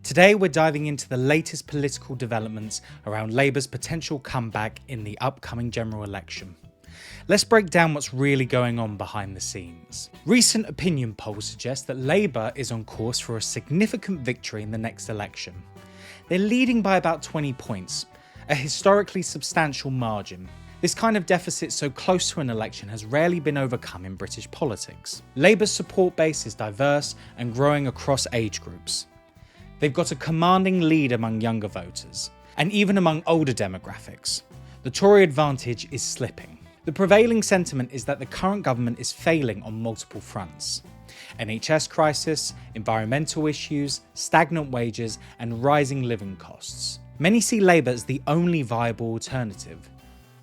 Today we're diving into the latest political developments around Labour's potential comeback in the upcoming general election. Let's break down what's really going on behind the scenes. Recent opinion polls suggest that Labour is on course for a significant victory in the next election. They're leading by about 20 points, a historically substantial margin. This kind of deficit so close to an election has rarely been overcome in British politics. Labour's support base is diverse and growing across age groups. They've got a commanding lead among younger voters, and even among older demographics. The Tory advantage is slipping. The prevailing sentiment is that the current government is failing on multiple fronts. NHS crisis, environmental issues, stagnant wages, and rising living costs. Many see Labour as the only viable alternative,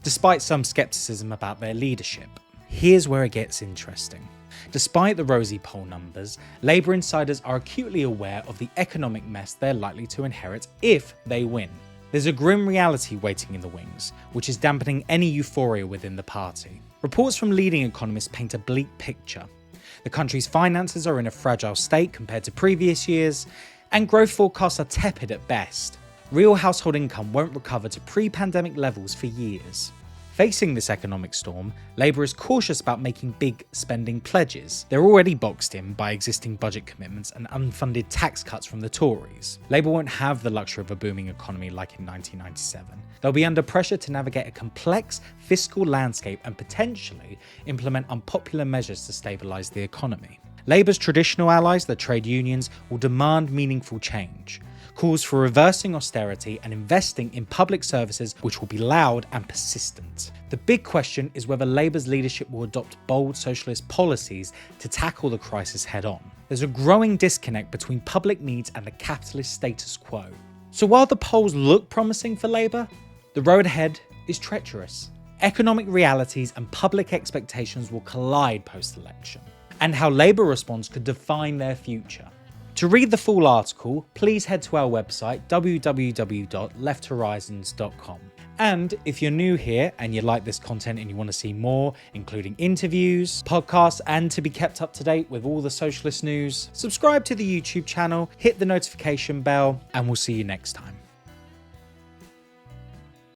despite some scepticism about their leadership. Here's where it gets interesting. Despite the rosy poll numbers, Labour insiders are acutely aware of the economic mess they're likely to inherit if they win. There's a grim reality waiting in the wings, which is dampening any euphoria within the party. Reports from leading economists paint a bleak picture. The country's finances are in a fragile state compared to previous years, and growth forecasts are tepid at best. Real household income won't recover to pre-pandemic levels for years. Facing this economic storm, Labour is cautious about making big spending pledges. They're already boxed in by existing budget commitments and unfunded tax cuts from the Tories. Labour won't have the luxury of a booming economy like in 1997. They'll be under pressure to navigate a complex fiscal landscape and potentially implement unpopular measures to stabilise the economy. Labour's traditional allies, the trade unions, will demand meaningful change. Calls for reversing austerity and investing in public services which will be loud and persistent. The big question is whether Labour's leadership will adopt bold socialist policies to tackle the crisis head on. There's a growing disconnect between public needs and the capitalist status quo. So while the polls look promising for Labour, the road ahead is treacherous. Economic realities and public expectations will collide post-election, and how Labour responds could define their future. To read the full article, please head to our website www.lefthorizons.com. And if you're new here and you like this content and you want to see more, including interviews, podcasts, and to be kept up to date with all the socialist news, subscribe to the YouTube channel, hit the notification bell, and we'll see you next time.